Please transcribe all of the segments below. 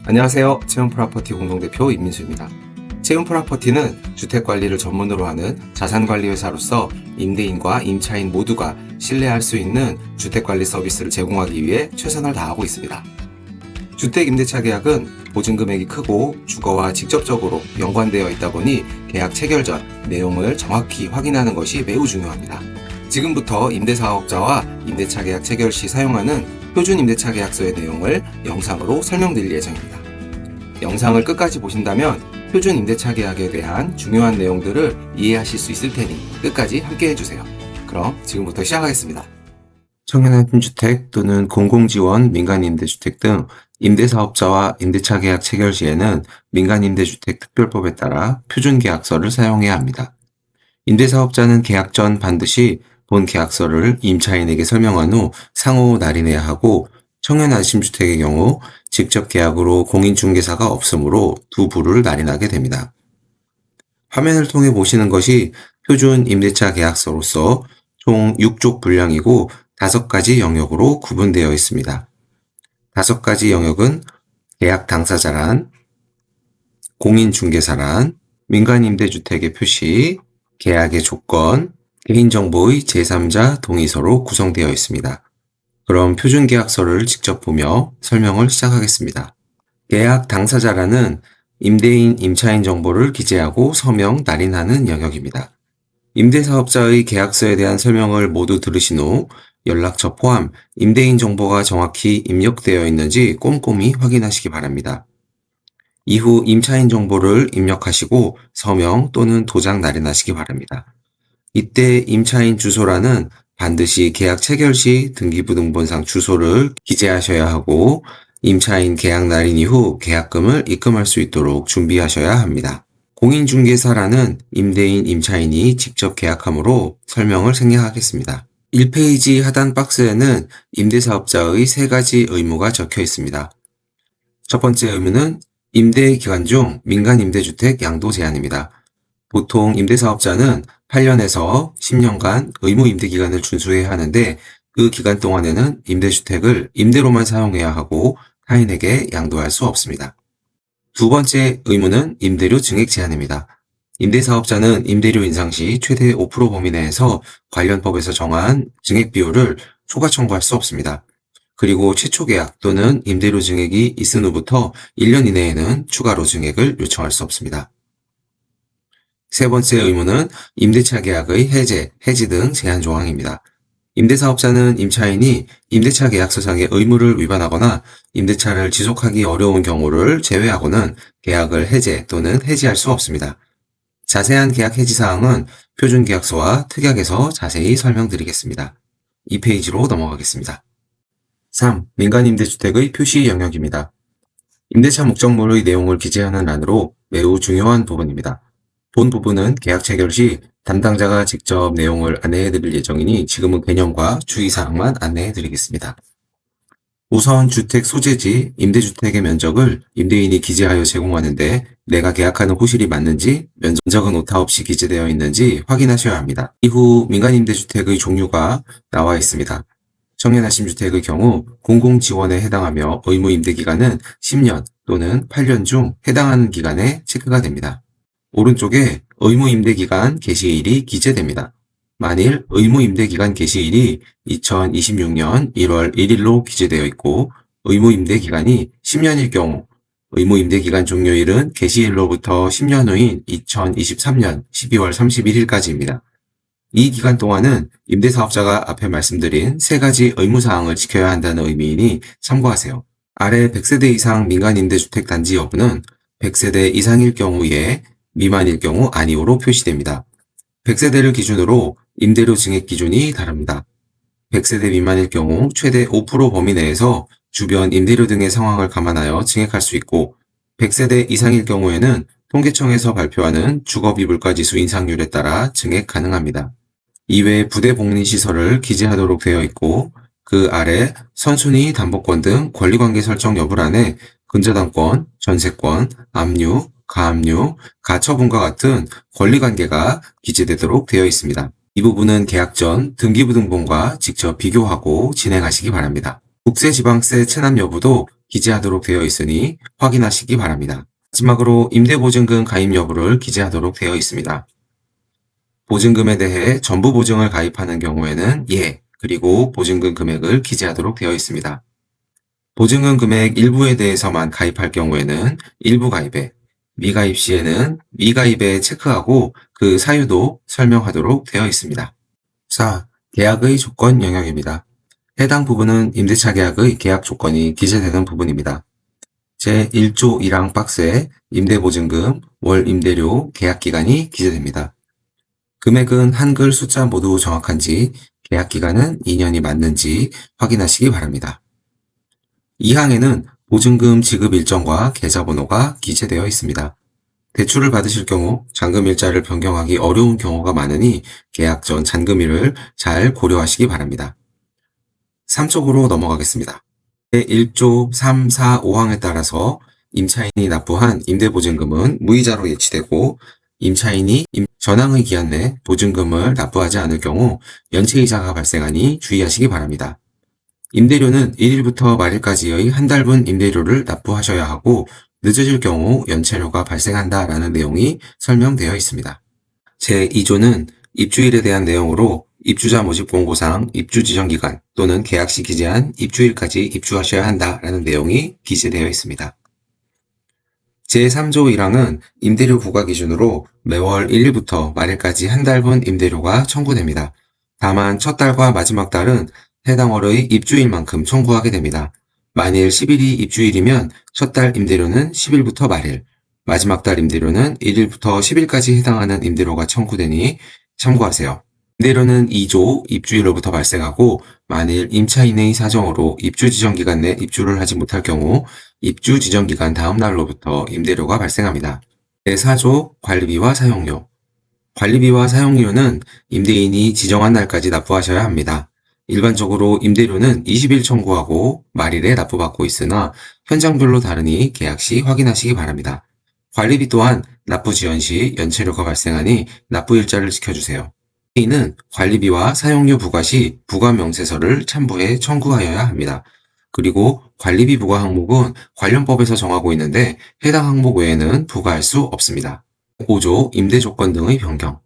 안녕하세요. 채움프라퍼티 공동대표 임민수입니다. 채움프라퍼티는 주택관리를 전문으로 하는 자산관리회사로서 임대인과 임차인 모두가 신뢰할 수 있는 주택관리 서비스를 제공하기 위해 최선을 다하고 있습니다. 주택임대차 계약은 보증금액이 크고 주거와 직접적으로 연관되어 있다 보니 계약 체결 전 내용을 정확히 확인하는 것이 매우 중요합니다. 지금부터 임대사업자와 임대차 계약 체결 시 사용하는 표준 임대차 계약서의 내용을 영상으로 설명드릴 예정입니다. 영상을 끝까지 보신다면 표준 임대차 계약에 대한 중요한 내용들을 이해하실 수 있을 테니 끝까지 함께 해주세요. 그럼 지금부터 시작하겠습니다. 청년안심주택 또는 공공지원 민간임대주택 등 임대사업자와 임대차 계약 체결 시에는 민간임대주택 특별법에 따라 표준계약서를 사용해야 합니다. 임대사업자는 계약 전 반드시 본 계약서를 임차인에게 설명한 후 상호 날인해야 하고, 청년안심주택의 경우 직접 계약으로 공인중개사가 없으므로 두 부를 날인하게 됩니다. 화면을 통해 보시는 것이 표준 임대차 계약서로서 총 6족 분량이고 5가지 영역으로 구분되어 있습니다. 5가지 영역은 계약 당사자란, 공인중개사란, 민간임대주택의 표시, 계약의 조건, 개인정보의 제3자 동의서로 구성되어 있습니다. 그럼 표준계약서를 직접 보며 설명을 시작하겠습니다. 계약 당사자란은 임대인, 임차인 정보를 기재하고 서명, 날인하는 영역입니다. 임대사업자의 계약서에 대한 설명을 모두 들으신 후 연락처 포함 임대인 정보가 정확히 입력되어 있는지 꼼꼼히 확인하시기 바랍니다. 이후 임차인 정보를 입력하시고 서명 또는 도장 날인하시기 바랍니다. 이때 임차인 주소란은 반드시 계약 체결 시 등기부등본상 주소를 기재하셔야 하고, 임차인 계약 날인 이후 계약금을 입금할 수 있도록 준비하셔야 합니다. 공인중개사란은 임대인, 임차인이 직접 계약하므로 설명을 생략하겠습니다. 1페이지 하단 박스에는 임대사업자의 3가지 의무가 적혀 있습니다. 첫 번째 의무는 임대 기간 중 민간임대주택 양도 제한입니다. 보통 임대사업자는 8년에서 10년간 의무 임대기간을 준수해야 하는데, 그 기간 동안에는 임대주택을 임대로만 사용해야 하고 타인에게 양도할 수 없습니다. 두 번째 의무는 임대료 증액 제한입니다. 임대사업자는 임대료 인상 시 최대 5% 범위 내에서 관련 법에서 정한 증액 비율을 초과 청구할 수 없습니다. 그리고 최초 계약 또는 임대료 증액이 있은 후부터 1년 이내에는 추가로 증액을 요청할 수 없습니다. 세 번째 의무는 임대차 계약의 해지 등 제한 조항입니다. 임대사업자는 임차인이 임대차 계약서상의 의무를 위반하거나 임대차를 지속하기 어려운 경우를 제외하고는 계약을 해제 또는 해지할 수 없습니다. 자세한 계약 해지 사항은 표준계약서와 특약에서 자세히 설명드리겠습니다. 2페이지로 넘어가겠습니다. 3. 민간임대주택의 표시 영역입니다. 임대차 목적물의 내용을 기재하는 란으로 매우 중요한 부분입니다. 본 부분은 계약 체결 시 담당자가 직접 내용을 안내해드릴 예정이니 지금은 개념과 주의사항만 안내해드리겠습니다. 우선 주택 소재지, 임대주택의 면적을 임대인이 기재하여 제공하는데 내가 계약하는 호실이 맞는지, 면적은 오타 없이 기재되어 있는지 확인하셔야 합니다. 이후 민간임대주택의 종류가 나와 있습니다. 청년안심주택의 경우 공공지원에 해당하며 의무 임대기간은 10년 또는 8년 중 해당하는 기간에 체크가 됩니다. 오른쪽에 의무임대기간 개시일이 기재됩니다. 만일 의무임대기간 개시일이 2026년 1월 1일로 기재되어 있고 의무임대기간이 10년일 경우 의무임대기간 종료일은 개시일로부터 10년 후인 2023년 12월 31일까지입니다. 이 기간 동안은 임대사업자가 앞에 말씀드린 3가지 의무사항을 지켜야 한다는 의미이니 참고하세요. 아래 100세대 이상 민간임대주택 단지 여부는 100세대 이상일 경우에 미만일 경우 아니오로 표시됩니다. 100세대를 기준으로 임대료 증액 기준이 다릅니다. 100세대 미만일 경우 최대 5% 범위 내에서 주변 임대료 등의 상황을 감안하여 증액할 수 있고, 100세대 이상일 경우에는 통계청에서 발표하는 주거비물가지수 인상률에 따라 증액 가능합니다. 이외에 부대복리시설을 기재하도록 되어 있고, 그 아래 선순위 담보권 등 권리관계 설정 여부란에 근저당권, 전세권, 압류, 가압류, 가처분과 같은 권리관계가 기재되도록 되어 있습니다. 이 부분은 계약 전 등기부등본과 직접 비교하고 진행하시기 바랍니다. 국세지방세 체납 여부도 기재하도록 되어 있으니 확인하시기 바랍니다. 마지막으로 임대보증금 가입 여부를 기재하도록 되어 있습니다. 보증금에 대해 전부 보증을 가입하는 경우에는 예, 그리고 보증금 금액을 기재하도록 되어 있습니다. 보증금 금액 일부에 대해서만 가입할 경우에는 일부 가입에, 미가입 시에는 미가입에 체크하고 그 사유도 설명하도록 되어 있습니다. 4. 계약의 조건 영역입니다. 해당 부분은 임대차 계약의 계약 조건이 기재되는 부분입니다. 제1조 1항 박스에 임대보증금, 월 임대료, 계약기간이 기재됩니다. 금액은 한글 숫자 모두 정확한지, 계약기간은 2년이 맞는지 확인하시기 바랍니다. 2항에는 보증금 지급 일정과 계좌번호가 기재되어 있습니다. 대출을 받으실 경우 잔금 일자를 변경하기 어려운 경우가 많으니 계약 전 잔금일을 잘 고려하시기 바랍니다. 3쪽으로 넘어가겠습니다. 제1조 3, 4, 5항에 따라서 임차인이 납부한 임대보증금은 무이자로 예치되고 임차인이 전항의 기한 내 보증금을 납부하지 않을 경우 연체이자가 발생하니 주의하시기 바랍니다. 임대료는 1일부터 말일까지의 한 달분 임대료를 납부하셔야 하고 늦어질 경우 연체료가 발생한다라는 내용이 설명되어 있습니다. 제2조는 입주일에 대한 내용으로 입주자 모집 공고상 입주 지정 기간 또는 계약 시 기재한 입주일까지 입주하셔야 한다라는 내용이 기재되어 있습니다. 제3조 1항은 임대료 부과 기준으로 매월 1일부터 말일까지 한 달분 임대료가 청구됩니다. 다만 첫 달과 마지막 달은 해당 월의 입주일만큼 청구하게 됩니다. 만일 10일이 입주일이면 첫 달 임대료는 10일부터 말일, 마지막 달 임대료는 1일부터 10일까지 해당하는 임대료가 청구되니 참고하세요. 임대료는 2조 입주일로부터 발생하고 만일 임차인의 사정으로 입주 지정 기간 내 입주를 하지 못할 경우 입주 지정 기간 다음 날로부터 임대료가 발생합니다. 제4조 관리비와 사용료. 관리비와 사용료는 임대인이 지정한 날까지 납부하셔야 합니다. 일반적으로 임대료는 20일 청구하고 말일에 납부받고 있으나 현장별로 다르니 계약 시 확인하시기 바랍니다. 관리비 또한 납부 지연 시 연체료가 발생하니 납부 일자를 지켜주세요. 임대인은 관리비와 사용료 부과 시 부과 명세서를 첨부해 청구하여야 합니다. 그리고 관리비 부과 항목은 관련법에서 정하고 있는데 해당 항목 외에는 부과할 수 없습니다. 5조 임대 조건 등의 변경.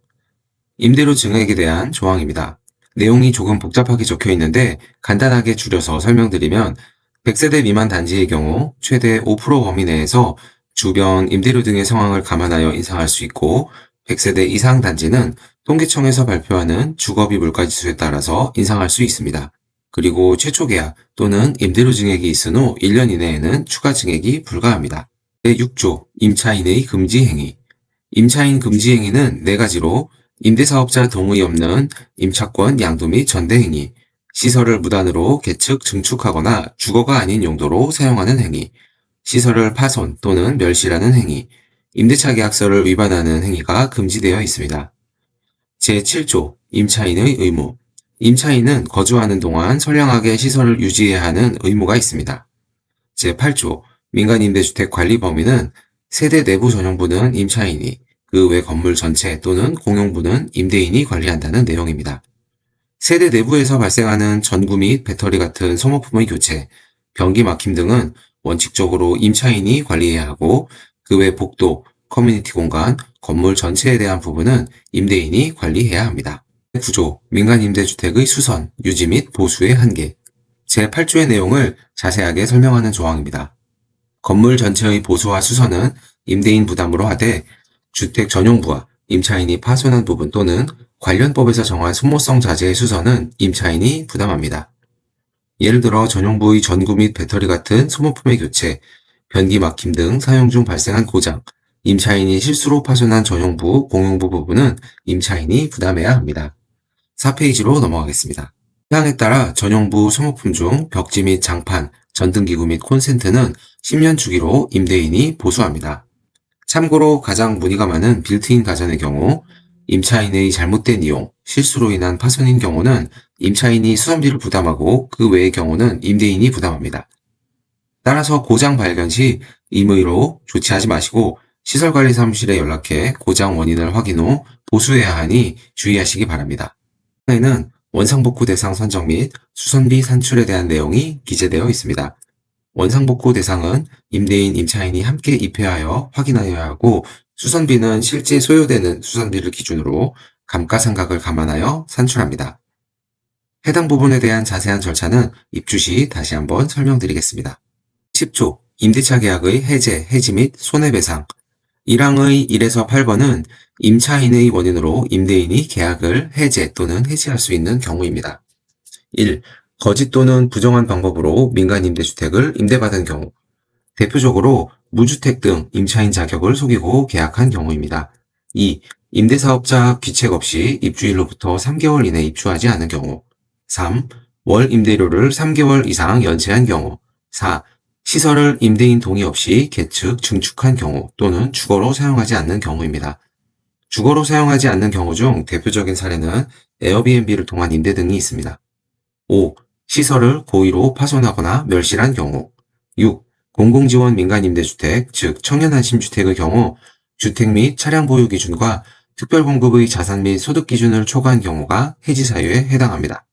임대료 증액에 대한 조항입니다. 내용이 조금 복잡하게 적혀 있는데 간단하게 줄여서 설명드리면 100세대 미만 단지의 경우 최대 5% 범위 내에서 주변 임대료 등의 상황을 감안하여 인상할 수 있고 100세대 이상 단지는 통계청에서 발표하는 주거비 물가지수에 따라서 인상할 수 있습니다. 그리고 최초 계약 또는 임대료 증액이 있은 후 1년 이내에는 추가 증액이 불가합니다. 제6조 임차인의 금지 행위. 임차인 금지 행위는 4가지로 임대사업자 동의 없는 임차권 양도 및 전대 행위, 시설을 무단으로 개측, 증축하거나 주거가 아닌 용도로 사용하는 행위, 시설을 파손 또는 멸실하는 행위, 임대차 계약서를 위반하는 행위가 금지되어 있습니다. 제7조 임차인의 의무. 임차인은 거주하는 동안 선량하게 시설을 유지해야 하는 의무가 있습니다. 제8조 민간임대주택 관리 범위는 세대 내부 전용부는 임차인이, 그 외 건물 전체 또는 공용부는 임대인이 관리한다는 내용입니다. 세대 내부에서 발생하는 전구 및 배터리 같은 소모품의 교체, 변기 막힘 등은 원칙적으로 임차인이 관리해야 하고 그 외 복도, 커뮤니티 공간, 건물 전체에 대한 부분은 임대인이 관리해야 합니다. 구조, 민간임대주택의 수선, 유지 및 보수의 한계. 제8조의 내용을 자세하게 설명하는 조항입니다. 건물 전체의 보수와 수선은 임대인 부담으로 하되 주택 전용부와 임차인이 파손한 부분 또는 관련법에서 정한 소모성 자재의 수선은 임차인이 부담합니다. 예를 들어 전용부의 전구 및 배터리 같은 소모품의 교체, 변기 막힘 등 사용 중 발생한 고장, 임차인이 실수로 파손한 전용부, 공용부 부분은 임차인이 부담해야 합니다. 4페이지로 넘어가겠습니다. 사항에 따라 전용부 소모품 중 벽지 및 장판, 전등기구 및 콘센트는 10년 주기로 임대인이 보수합니다. 참고로 가장 문의가 많은 빌트인 가전의 경우 임차인의 잘못된 이용, 실수로 인한 파손인 경우는 임차인이 수선비를 부담하고 그 외의 경우는 임대인이 부담합니다. 따라서 고장 발견 시 임의로 조치하지 마시고 시설관리사무실에 연락해 고장 원인을 확인 후 보수해야 하니 주의하시기 바랍니다. 에는 원상복구 대상 선정 및 수선비 산출에 대한 내용이 기재되어 있습니다. 원상복구 대상은 임대인, 임차인이 함께 입회하여 확인하여야 하고 수선비는 실제 소요되는 수선비를 기준으로 감가상각을 감안하여 산출합니다. 해당 부분에 대한 자세한 절차는 입주 시 다시 한번 설명드리겠습니다. 10조 임대차 계약의 해제, 해지 및 손해배상 1항의 1에서 8번은 임차인의 원인으로 임대인이 계약을 해제 또는 해지할 수 있는 경우입니다. 1. 거짓 또는 부정한 방법으로 민간임대주택을 임대받은 경우 대표적으로 무주택 등 임차인 자격을 속이고 계약한 경우입니다. 2. 임대사업자 귀책 없이 입주일로부터 3개월 이내 입주하지 않은 경우 3. 월 임대료를 3개월 이상 연체한 경우 4. 시설을 임대인 동의 없이 개측, 증축한 경우 또는 주거로 사용하지 않는 경우입니다. 주거로 사용하지 않는 경우 중 대표적인 사례는 에어비앤비를 통한 임대 등이 있습니다. 5. 시설을 고의로 파손하거나 멸실한 경우 6. 공공지원 민간임대주택, 즉 청년안심주택의 경우 주택 및 차량 보유 기준과 특별공급의 자산 및 소득 기준을 초과한 경우가 해지 사유에 해당합니다.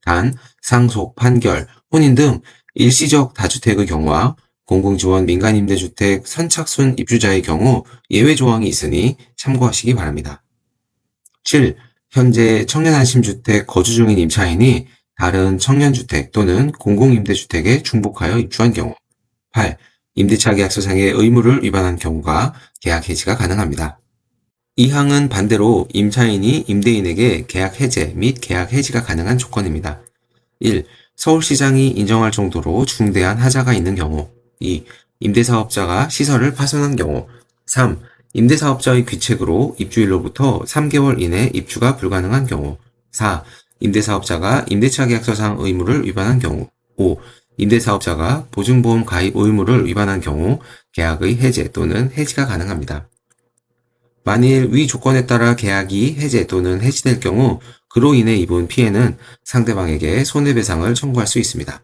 단, 상속, 판결, 혼인 등 일시적 다주택의 경우와 공공지원 민간임대주택 선착순 입주자의 경우 예외 조항이 있으니 참고하시기 바랍니다. 7. 현재 청년안심주택 거주 중인 임차인이 다른 청년주택 또는 공공임대주택에 중복하여 입주한 경우 8. 임대차 계약서상의 의무를 위반한 경우가 계약 해지가 가능합니다. 이 항은 반대로 임차인이 임대인에게 계약 해제 및 계약 해지가 가능한 조건입니다. 1. 서울시장이 인정할 정도로 중대한 하자가 있는 경우 2. 임대사업자가 시설을 파손한 경우 3. 임대사업자의 귀책으로 입주일로부터 3개월 이내 입주가 불가능한 경우 4. 임대사업자가 임대차 계약서상 의무를 위반한 경우 5. 임대사업자가 보증보험 가입 의무를 위반한 경우 계약의 해제 또는 해지가 가능합니다. 만일 위 조건에 따라 계약이 해제 또는 해지될 경우 그로 인해 입은 피해는 상대방에게 손해배상을 청구할 수 있습니다.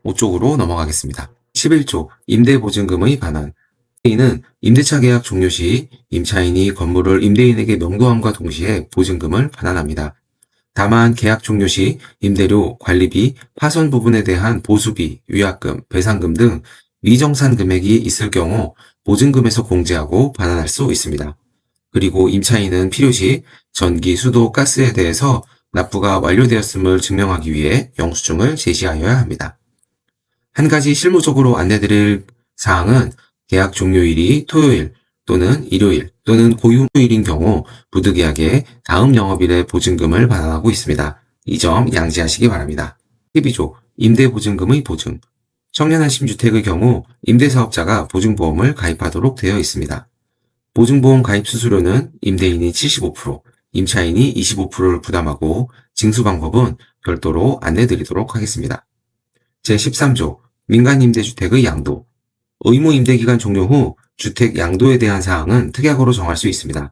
5쪽으로 넘어가겠습니다. 11조 임대보증금의 반환 임대인은 임대차 계약 종료 시 임차인이 건물을 임대인에게 명도함과 동시에 보증금을 반환합니다. 다만 계약 종료 시 임대료, 관리비, 파손 부분에 대한 보수비, 위약금, 배상금 등 미정산 금액이 있을 경우 보증금에서 공제하고 반환할 수 있습니다. 그리고 임차인은 필요시 전기, 수도, 가스에 대해서 납부가 완료되었음을 증명하기 위해 영수증을 제시하여야 합니다. 한 가지 실무적으로 안내드릴 사항은 계약 종료일이 토요일 또는 일요일 또는 고유일인 경우 부득이하게 다음 영업일에 보증금을 반환하고 있습니다. 이 점 양지하시기 바랍니다. 12조 임대보증금의 보증 청년안심주택의 경우 임대사업자가 보증보험을 가입하도록 되어 있습니다. 보증보험 가입 수수료는 임대인이 75%, 임차인이 25%를 부담하고 징수 방법은 별도로 안내드리도록 하겠습니다. 제13조 민간임대주택의 양도 의무 임대기간 종료 후 주택 양도에 대한 사항은 특약으로 정할 수 있습니다.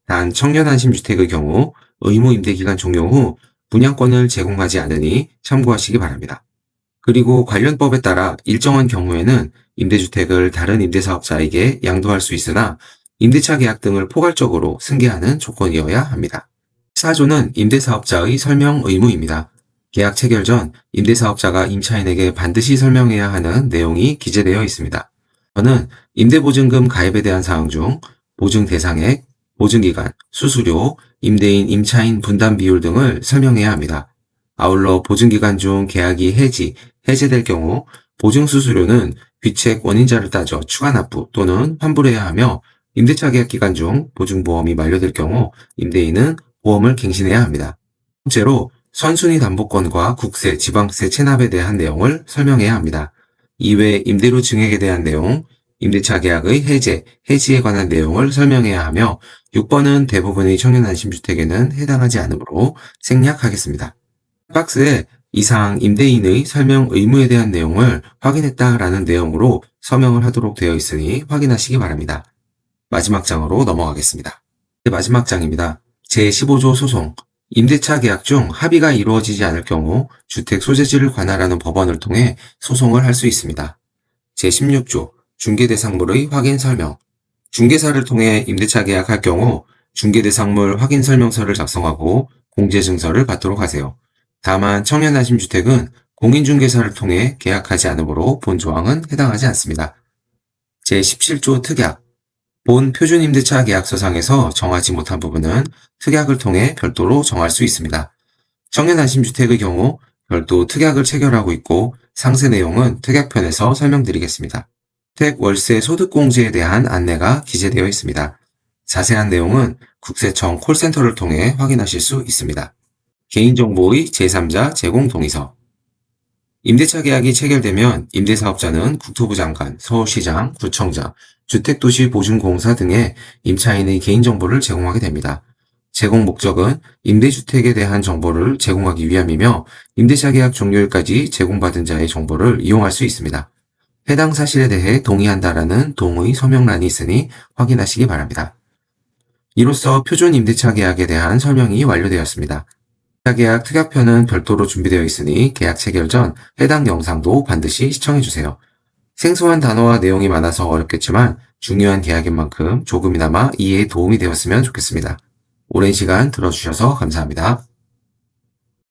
단 청년안심주택의 경우 의무 임대기간 종료 후 분양권을 제공하지 않으니 참고하시기 바랍니다. 그리고 관련 법에 따라 일정한 경우에는 임대주택을 다른 임대사업자에게 양도할 수 있으나 임대차 계약 등을 포괄적으로 승계하는 조건이어야 합니다. 14조는 임대사업자의 설명 의무입니다. 계약 체결 전 임대사업자가 임차인에게 반드시 설명해야 하는 내용이 기재되어 있습니다. 저는 임대보증금 가입에 대한 사항 중 보증 대상액, 보증기간, 수수료, 임대인, 임차인 분담 비율 등을 설명해야 합니다. 아울러 보증기간 중 계약이 해제될 경우 보증수수료는 귀책 원인자를 따져 추가 납부 또는 환불해야 하며 임대차 계약 기간 중 보증보험이 만료될 경우 임대인은 보험을 갱신해야 합니다. 번째로 선순위 담보권과 국세, 지방세 체납에 대한 내용을 설명해야 합니다. 이외 임대료 증액에 대한 내용, 임대차 계약의 해지에 관한 내용을 설명해야 하며 6번은 대부분의 청년안심주택에는 해당하지 않으므로 생략하겠습니다. 박스에 이상 임대인의 설명 의무에 대한 내용을 확인했다라는 내용으로 서명을 하도록 되어 있으니 확인하시기 바랍니다. 마지막 장으로 넘어가겠습니다. 마지막 장입니다. 제15조 소송 임대차 계약 중 합의가 이루어지지 않을 경우 주택 소재지를 관할하는 법원을 통해 소송을 할 수 있습니다. 제16조 중개대상물의 확인 설명 중개사를 통해 임대차 계약할 경우 중개대상물 확인 설명서를 작성하고 공제증서를 받도록 하세요. 다만 청년안심주택은 공인중개사를 통해 계약하지 않으므로 본 조항은 해당하지 않습니다. 제17조 특약. 본 표준임대차 계약서상에서 정하지 못한 부분은 특약을 통해 별도로 정할 수 있습니다. 청년안심주택의 경우 별도 특약을 체결하고 있고 상세 내용은 특약편에서 설명드리겠습니다. 주택 월세 소득공제에 대한 안내가 기재되어 있습니다. 자세한 내용은 국세청 콜센터를 통해 확인하실 수 있습니다. 개인정보의 제3자 제공 동의서. 임대차 계약이 체결되면 임대사업자는 국토부 장관, 서울시장, 구청장, 주택도시보증공사 등의 임차인의 개인정보를 제공하게 됩니다. 제공 목적은 임대주택에 대한 정보를 제공하기 위함이며 임대차 계약 종료일까지 제공받은 자의 정보를 이용할 수 있습니다. 해당 사실에 대해 동의한다라는 동의 서명란이 있으니 확인하시기 바랍니다. 이로써 표준 임대차 계약에 대한 설명이 완료되었습니다. 계약 특약편은 별도로 준비되어 있으니 계약 체결 전 해당 영상도 반드시 시청해주세요. 생소한 단어와 내용이 많아서 어렵겠지만 중요한 계약인 만큼 조금이나마 이해에 도움이 되었으면 좋겠습니다. 오랜 시간 들어주셔서 감사합니다.